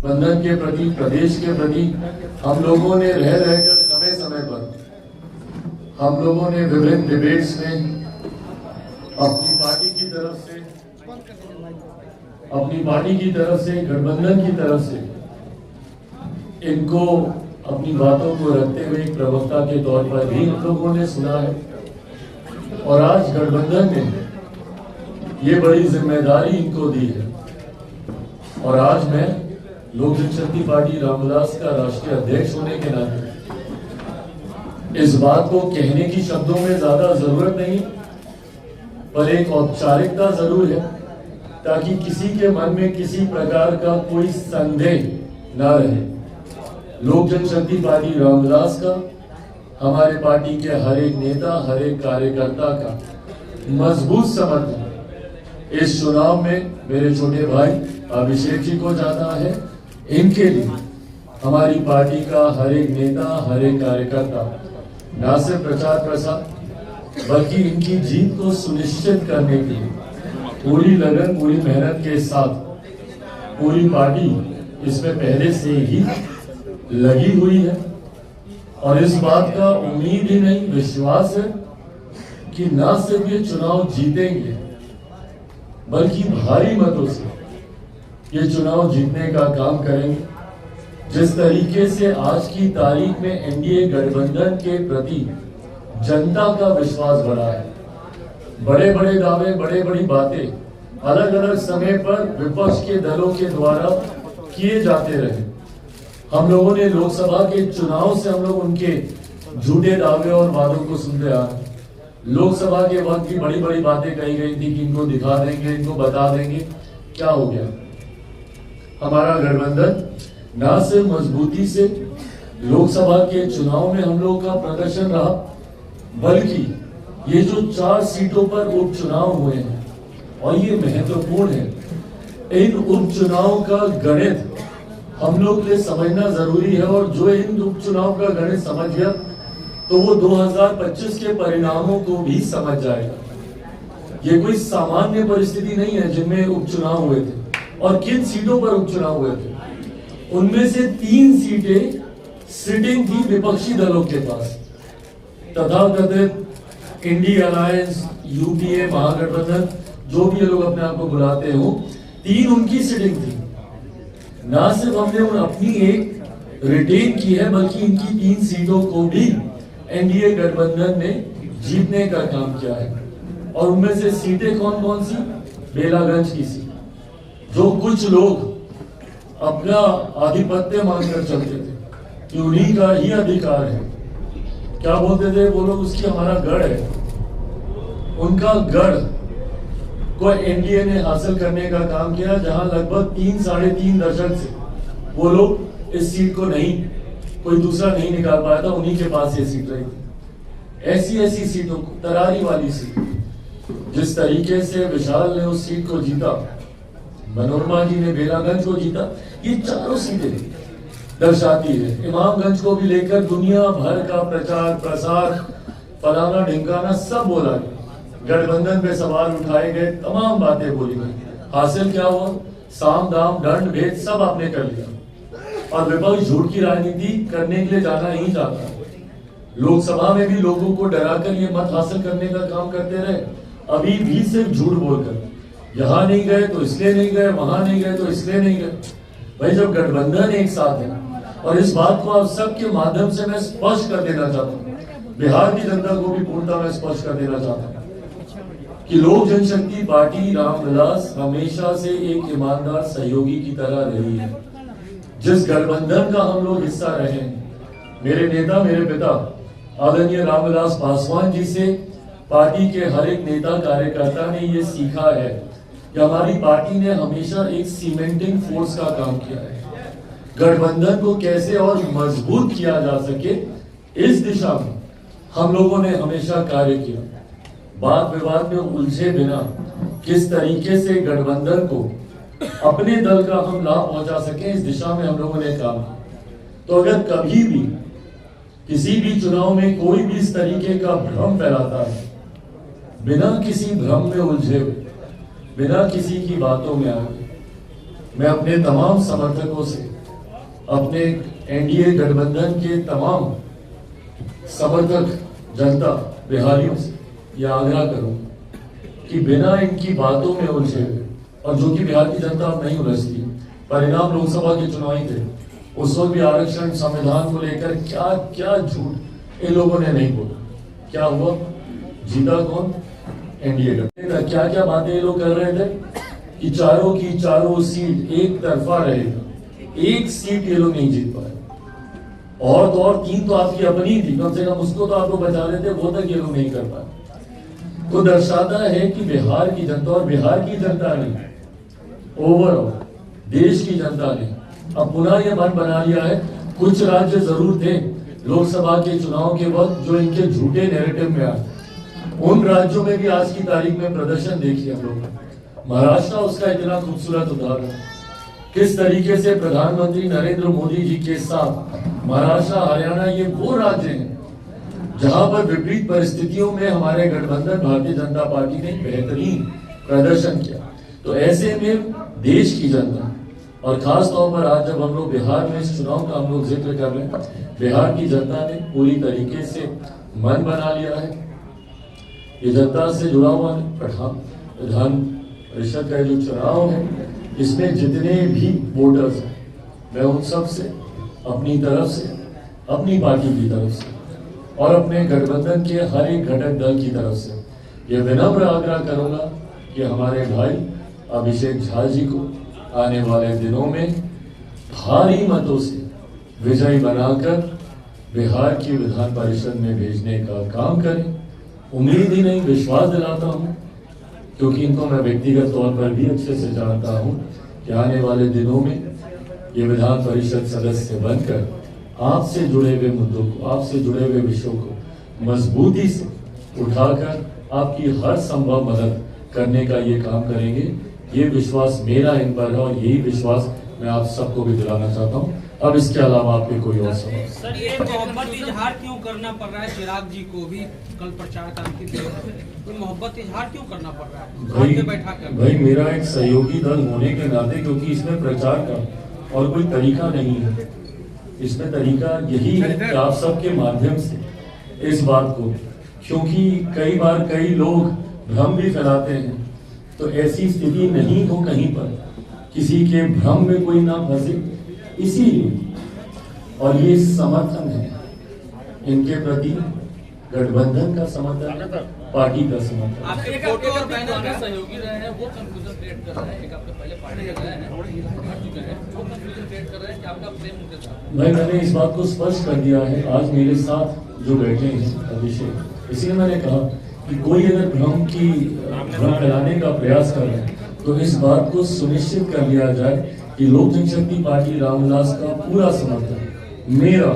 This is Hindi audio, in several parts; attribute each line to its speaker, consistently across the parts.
Speaker 1: बंधन के प्रति, प्रदेश के प्रति हम लोगों ने रह रहकर समय समय पर हम लोगों ने विभिन्न डिबेट्स में अपनी पार्टी की तरफ से गठबंधन की तरफ से इनको अपनी बातों को रखते हुए एक प्रवक्ता के तौर पर भी हम लोगों ने सुना है। और आज गठबंधन ने ये बड़ी जिम्मेदारी इनको दी है और आज मैं लोक जनशक्ति पार्टी रामविलास का राष्ट्रीय अध्यक्ष होने के नाते इस बात को कहने की शब्दों में ज्यादा जरूरत नहीं, पर एक औपचारिकता जरूर है ताकि किसी के मन में किसी प्रकार का कोई संदेह न रहे। लोक जनशक्ति पार्टी रामविलास का, हमारे पार्टी के हर एक नेता, हर एक कार्यकर्ता का मजबूत समर्थन इस चुनाव में मेरे छोटे भाई अभिषेक जी को जाता है। इनके लिए हमारी पार्टी का हर एक नेता, हर एक कार्यकर्ता न सिर्फ प्रचार प्रसार बल्कि इनकी जीत को सुनिश्चित करने के लिए पूरी लगन, पूरी मेहनत के साथ पूरी पार्टी इसमें पहले से ही लगी हुई है। और इस बात का उम्मीद ही नहीं, विश्वास है कि न सिर्फ ये चुनाव जीतेंगे बल्कि भारी मतों से ये चुनाव जीतने का काम करेंगे। जिस तरीके से आज की तारीख में एनडीए गठबंधन के प्रति जनता का विश्वास बढ़ा है, बड़े बड़े दावे, बड़े बड़ी बातें अलग अलग समय पर विपक्ष के दलों के द्वारा किए जाते रहे। हम लोगों ने लोकसभा के चुनाव से हम लोग उनके झूठे दावे और वादों को सुनते आ रहे। लोकसभा के वक्त भी बड़ी बड़ी बातें कही गई थी कि इनको दिखा देंगे, इनको बता देंगे। क्या हो गया? हमारा गठबंधन न सिर्फ मजबूती से लोकसभा के चुनाव में हम लोगों का प्रदर्शन रहा, बल्कि ये जो 4 सीटों पर उपचुनाव हुए हैं और ये महत्वपूर्ण है, इन उपचुनाव का गणित हम लोग के लिए समझना जरूरी है। और जो इन उपचुनाव का गणित समझ गया तो वो 2025 के परिणामों को भी समझ जाएगा। ये कोई सामान्य परिस्थिति नहीं है जिनमें उपचुनाव हुए थे। और किन सीटों पर उपचुनाव हुए थे? उनमें से 3 सीटें सिटिंग थी विपक्षी दलों के पास, तथाकथित इंडिया अलायंस, यूपीए, महागठबंधन, जो भी ये लोग अपने आप को बुलाते हो, 3 उनकी सिटिंग थी। ना सिर्फ हमने अपनी एक रिटेन की है बल्कि इनकी 3 सीटों को भी एनडीए गठबंधन ने जीतने का काम किया है। और उनमें से सीटें कौन कौन सी? बेलागंज की सीट, जो कुछ लोग अपना आधिपत्य मानकर चलते थे कि उन्हीं का ही अधिकार है। क्या बोलते थे वो लोग? उसकी हमारा गढ़ है। उनका गढ़ को एनडीए ने हासिल करने का काम किया, जहां लगभग 3-3.5 दशक से वो लोग इस सीट को नहीं, कोई दूसरा नहीं निकाल पाया था, उन्हीं के पास ये सीट रही थी। ऐसी सीटों को, तरारी वाली सीट, जिस तरीके से विशाल ने उस सीट को जीता, मनोरमा जी ने बेलागंज को जीता, ये चारों सीटें दर्शाती है। इमामगंज को भी लेकर दुनिया भर का प्रचार प्रसार, फलाना ढिमकाना सब बोला गया, गठबंधन पे सवाल उठाए गए, तमाम बातें बोली गई। हासिल क्या हुआ? साम दाम दंड भेद सब आपने कर लिया। और विपक्ष झूठ की राजनीति करने के लिए जाना ही चाहता है। लोकसभा में भी लोगों को डराकर ये मत हासिल करने का काम करते रहे, अभी भी सिर्फ झूठ बोलकर, यहां नहीं गए तो इसलिए नहीं गए, वहां नहीं गए तो इसलिए नहीं गए। भाई, जब गठबंधन एक साथ है, और इस बात को आप सबके माध्यम से मैं स्पष्ट कर देना चाहता हूँ, बिहार की जनता को भी पूर्णतः मैं स्पष्ट कर देना चाहता हूँ कि लोक जनशक्ति पार्टी रामविलास हमेशा से एक ईमानदार सहयोगी की तरह रही है। जिस गठबंधन का हम लोग हिस्सा रहे हैं, मेरे नेता, मेरे पिता आदरणीय रामविलास पासवान जी से पार्टी के हर एक नेता कार्यकर्ता ने ये सीखा है कि हमारी पार्टी ने हमेशा एक सीमेंटिंग फोर्स का काम किया है। गठबंधन को कैसे और मजबूत किया जा सके, इस दिशा में हम लोगों ने हमेशा कार्य किया। वाद विवाद में उलझे बिना किस तरीके से गठबंधन को अपने दल का हम लाभ पहुंचा सके, इस दिशा में हम लोगों ने काम किया। तो अगर कभी भी किसी भी चुनाव में कोई भी इस तरीके का भ्रम फैलाता है, बिना किसी भ्रम में उलझे हुए, बिना किसी की बातों में आए, मैं अपने तमाम समर्थकों से अपने एनडीए गठबंधन के तमाम समर्थक जनता बिहारियों से यह आग्रह करूं कि बिना इनकी बातों में उलझे हुए, और जो कि बिहार की जनता अब नहीं उलझती, परिणाम लोकसभा के चुनाव ही थे, उस वक्त भी आरक्षण संविधान को लेकर क्या क्या झूठ इन लोगों ने नहीं बोला। क्या हुआ? जीता कौन? एनडीए का। क्या क्या बातें ये लोग कर रहे थे कि चारों की चारों सीट एक तरफा रहेगा, एक सीट ये लोग नहीं जीत पाए, और तो और 3 तो आपकी अपनी थी, कम से कम उसको तो आप लोग बचा रहे थे, वो तक ये लोग नहीं कर पाए। तो दर्शाता है कि बिहार की जनता, और बिहार की जनता ने ओवरऑल देश की जनता ने अब पुनः यह मन बना लिया है। कुछ राज्य जरूर थे लोकसभा के चुनाव के वक्त जो इनके झूठे नैरेटिव में आए, उन राज्यों में भी आज की तारीख में प्रदर्शन देखिए हम लोग। महाराष्ट्र उसका इतना खूबसूरत उदाहरण, किस तरीके से प्रधानमंत्री नरेंद्र मोदी जी के साथ महाराष्ट्र, हरियाणा, ये वो राज्य हैं जहां पर विपरीत परिस्थितियों में हमारे गठबंधन भारतीय जनता पार्टी ने बेहतरीन प्रदर्शन किया। तो ऐसे में देश की जनता, और खास तौर पर आज जब हम लोग बिहार में इस चुनाव का हम लोग जिक्र कर रहे हैं, बिहार की जनता ने पूरी तरीके से मन बना लिया है। ये जनता से जुड़ा हुआ विधान परिषद का जो चुनाव है, इसमें जितने भी वोटर्स हैं, मैं उन सब से अपनी तरफ से, अपनी पार्टी की तरफ से और अपने गठबंधन के हर एक घटक दल की तरफ से यह विनम्र आग्रह करूंगा कि हमारे भाई अभिषेक झा जी को आने वाले दिनों में भारी मतों से विजयी बनाकर बिहार की विधान परिषद में भेजने का काम करें। उम्मीद ही नहीं, विश्वास दिलाता हूं, क्योंकि इनको मैं व्यक्तिगत तौर पर भी अच्छे से जानता हूं कि आने वाले दिनों में ये विधान परिषद सदस्य बनकर आपसे जुड़े हुए मुद्दों को, आपसे जुड़े हुए विषयों को मजबूती से उठाकर आपकी हर संभव मदद करने का ये काम करेंगे। ये विश्वास मेरा इन पर है और यही विश्वास मैं आप सबको भी दिलाना चाहता हूँ। अब इसके अलावा आपके कोई और सवाल?
Speaker 2: सर, ये मोहब्बत इजहार क्यों करना पड़ रहा है चिराग जी को भी कल प्रचार करने की मोहब्बत इजहार क्यों करना पड़ रहा है?
Speaker 1: भाई मेरा एक सहयोगी दल होने के नाते, क्योंकि इसमें प्रचार का और कोई तरीका नहीं है, इसमें तरीका यही है कि आप सबके माध्यम से इस बात को, क्योंकि कई बार कई लोग भ्रम भी फैलाते हैं, तो ऐसी स्थिति नहीं हो कहीं पर किसी के भ्रम में कोई ना फंसे, इसीलिए और ये समर्थन है इनके प्रति, गठबंधन का समर्थन, पार्टी का समर्थन।
Speaker 2: आपके फोटो और बैनर में सहयोगी रहे हैं, वो कंफ्यूजन क्रिएट कर रहे हैं। एक आपके पहले पार्टी कर रहे हैं, हट चुके हैं, वो कंफ्यूजन क्रिएट कर रहे हैं कि आपका प्रेम उनके साथ।
Speaker 1: भाई मैंने इस बात को स्पष्ट कर दिया है, आज मेरे साथ जो बैठे हैं अभिषेक, इसलिए मैंने कहा कि कोई अगर भ्रम फैलाने का प्रयास कर रहे हैं तो इस बात को सुनिश्चित कर लिया जाए कि लोक जनशक्ति पार्टी रामविलास का पूरा समर्थन, मेरा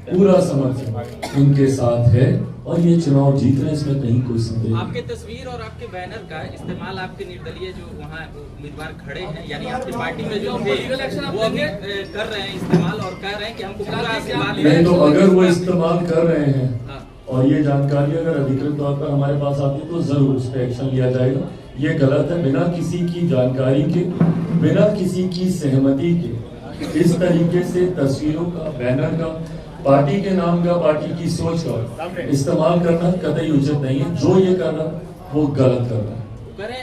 Speaker 1: पूरा समर्थन उनके साथ है और ये चुनाव जीत रहे हैं, इसमें कहीं कोई संदेह नहीं।
Speaker 2: आपके तस्वीर और आपके बैनर का इस्तेमाल आपके निर्दलीय जो वहाँ उम्मीदवार खड़े हैं, यानी आपकी पार्टी में जो थे, वो अभी कर रहे हैं इस्तेमाल और कह रहे हैं कि हमको पूरा आशीर्वाद
Speaker 1: नहीं, तो अगर वो इस्तेमाल कर रहे हैं और ये जानकारी अगर अधिकृत तौर पर हमारे पास आती है तो जरूर उस पर एक्शन लिया जाएगा। ये गलत है, बिना किसी की जानकारी के, बिना किसी की सहमति के इस तरीके से तस्वीरों का, बैनर का, पार्टी के नाम का, पार्टी की सोच का इस्तेमाल करना कतई उचित नहीं है। जो ये कर रहा वो गलत कर रहा है।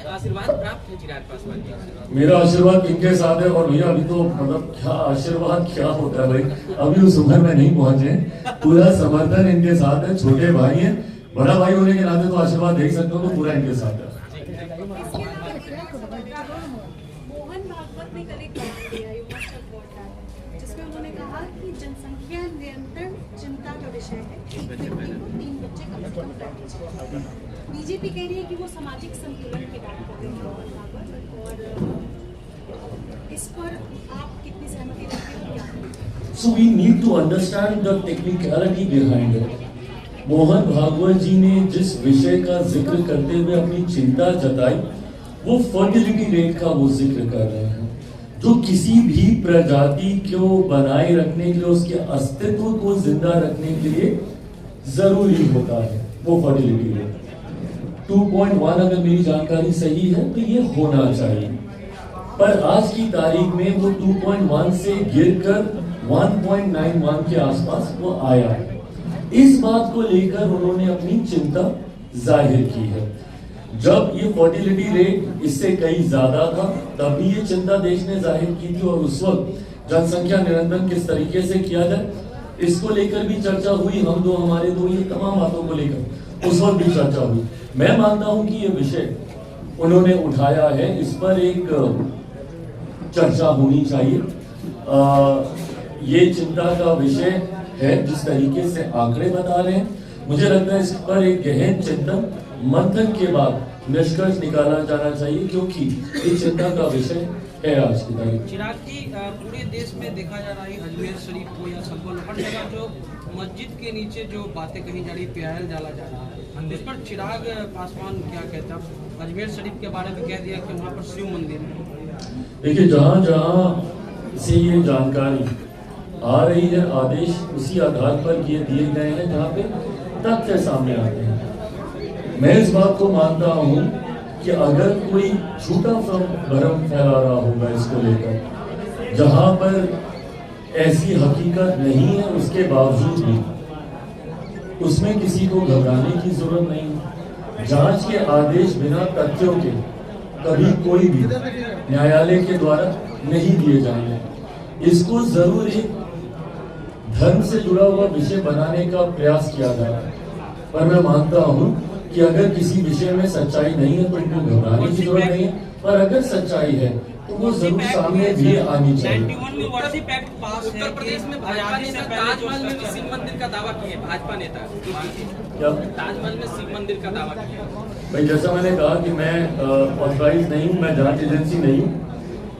Speaker 2: आशीर्वाद प्राप्त है चिराग पासवान जी?
Speaker 1: मेरा आशीर्वाद इनके साथ है। और भैया अभी तो मतलब क्या आशीर्वाद क्या होता है भाई, अभी उस उम्र में नहीं पहुंचे, पूरा समर्थन इनके साथ है। छोटे भाई हैं, बड़ा भाई होने के नाते तो आशीर्वाद देख सकते हो, तो पूरा इनके साथ है।
Speaker 3: मोहन भागवत ने कल एक बयान दिया युवा जिसमें उन्होंने कहा कि जनसंख्या नियंत्रण चिंता का विषय है, एक व्यक्ति को 3 बच्चे कम से कम करने चाहिए। बीजेपी कह रही है कि वो सामाजिक संतुलन की बात कर रही है मोहन भागवत, और इस पर आप कितनी सहमति रखते हैं?
Speaker 1: So we need to understand the technicality behind it. Mohan Bhagwat जी ने जिस विषय का जिक्र करते हुए अपनी चिंता जताई, वो फर्टिलिटी रेट का वो जिक्र कर रहे हैं, जो किसी भी प्रजाति को बनाए रखने के लिए, उसके अस्तित्व को जिंदा रखने के लिए जरूरी होता है। वो फर्टिलिटी रेट 2.1 अगर मेरी जानकारी सही है तो ये होना चाहिए। पर आज की तारीख में वो 2.1 से गिरकर 1.91 के आसपास वो आया है। इस बात को लेकर उन्होंने अपनी चिंता जाहिर की है। जब ये फर्टिलिटी रेट इससे कहीं ज्यादा था तब भी ये चिंता देश ने जाहिर की थी, और उस वक्त जनसंख्या नियंत्रण किस तरीके से किया जाए इसको लेकर भी चर्चा हुई। हम दो हमारे दो, ये तमाम बातों को लेकर उस वक्त भी चर्चा हुई। मैं मानता हूं कि ये विषय उन्होंने उठाया है, इस पर एक चर्चा होनी चाहिए। ये चिंता का विषय है जिस तरीके से आंकड़े बता रहे हैं। मुझे लगता है इस पर एक गहन चिंतन मंथन के बाद निष्कर्ष निकाला जाना चाहिए, क्योंकि ये चिंता का विषय है आज की तारीख।
Speaker 4: चिराग जी, पूरे देश में देखा जा रहा है अजमेर शरीफ को या संभल हर जगह जो मस्जिद के नीचे जो बातें कही जा रही, प्यायल डाला जा रहा है, इस पर चिराग पासवान क्या कहते हैं? अजमेर शरीफ के बारे में कह दिया कि वहाँ पर शिव मंदिर है।
Speaker 1: देखिए, जहाँ जहाँ से ये जानकारी आ रही है, आदेश उसी आधार पर ये दिए गए हैं जहाँ पे तथ्य सामने आते हैं। मैं इस बात को मानता हूँ कि अगर कोई झूठा भ्रम फैला रहा होगा इसको लेकर, जहाँ पर ऐसी हकीकत नहीं है, उसके बावजूद भी उसमें किसी को घबराने की जरूरत नहीं। जांच के आदेश बिना तथ्यों के कभी कोई भी न्यायालय के द्वारा नहीं दिए जाएंगे। इसको जरूर एक धर्म से जुड़ा हुआ विषय बनाने का प्रयास किया जा रहा है, पर मैं मानता हूं कि अगर किसी विषय में सच्चाई नहीं है तो उनको घबराने की जरूरत नहीं है, पर अगर सच्चाई है तो वो जरूर सामने भी आनी चाहिए।
Speaker 2: उत्तर प्रदेश में भाजपा नेता ताजमहल में शिव मंदिर का दावा किए, भाजपा नेता
Speaker 1: क्या
Speaker 2: ताजमहल में शिव मंदिर का दावा किया?
Speaker 1: भाई, जैसा मैंने कहा कि मैं ऑथराइज नहीं हूँ, मैं जांच एजेंसी नहीं हूँ।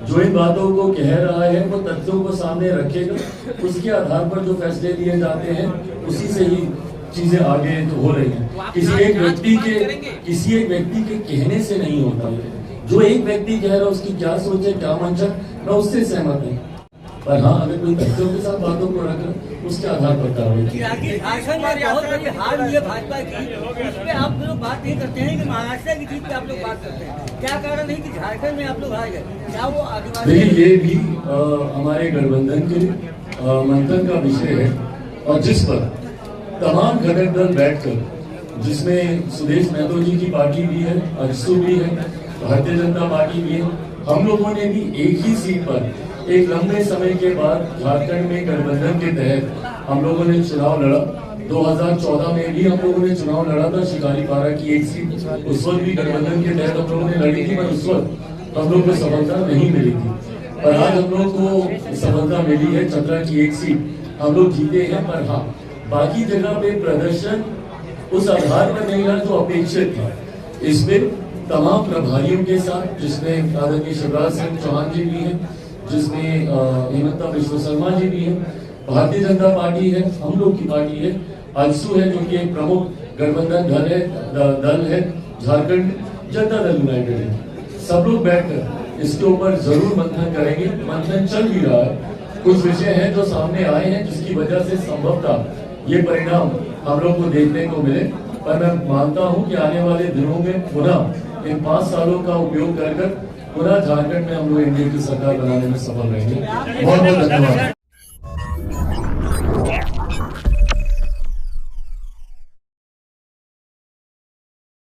Speaker 1: जो इन बातों को कह रहा है वो तथ्यों को सामने रखेगा, उसके आधार पर जो फैसले लिए जाते हैं उसी से ही चीजें आगे तो हो रही हैं। किसी एक व्यक्ति के कहने से नहीं होता है। जो एक व्यक्ति कह रहा है उसकी क्या सोच है, क्या मंशा, मैं उससे सहमत नहीं, पर हाँ अगर कोई तथ्यों के साथ बातों को रख उसके आधार पर कार्रवाई।
Speaker 5: झारखंड में बहुत बड़ी हार हुई है भाजपा की, इस पे आप लोग बात नहीं करते हैं कि महाराष्ट्र की जीत पे आप लोग बात करते हैं। क्या कारण है कि झारखंड में आप लोग हार गए? क्या वो आदिवासी?
Speaker 1: देखिए, ये भी हमारे गठबंधन के मंथन का विषय है, और जिस पर तमाम घटक दल बैठकर, जिसमें सुदेश महतो जी की पार्टी भी है, अजसू भी है, भारतीय जनता पार्टी भी है, हम लोगों ने भी एक ही सीट पर एक लंबे समय के बाद झारखंड में गठबंधन के तहत हम लोगों ने चुनाव लड़ा। 2014 में भी हम लोगों ने चुनाव लड़ा था, शिकारीपारा की एक सीट उस वक्त भी गठबंधन के तहत हम लोगों ने लड़ी थी, पर उस वक्त हम लोग को सफलता नहीं मिली थी। पर आज हम लोग को सफलता मिली है, चतरा की एक सीट हम लोग जीते हैं। पर हाँ, बाकी जगह पे प्रदर्शन उस आधार पर नहीं रहा जो अपेक्षित था। इसमें तमाम प्रभारियों के साथ, जिसमें आदरणीय शिवराज सिंह चौहान जी भी हैं, जिसमें हेमंता विश्व शर्मा जी भी हैं, भारतीय जनता पार्टी है, हम लोग की पार्टी है, आजसू है जो कि एक प्रमुख गठबंधन दल है, झारखंड जनता दल यूनाइटेड है। सब लोग बैठकर इसके ऊपर जरूर मंथन करेंगे। मंथन चल भी रहा है, कुछ विषय हैं जो सामने आए हैं जिसकी वजह से संभवतः ये परिणाम हम लोग को देखने को मिले, पर मैं मानता हूं कि आने वाले दिनों में पुनः इन 5 सालों का उपयोग कर पुनः झारखंड में हम लोग एनडीए की सरकार बनाने में सफल रहेंगे। बहुत बहुत धन्यवाद।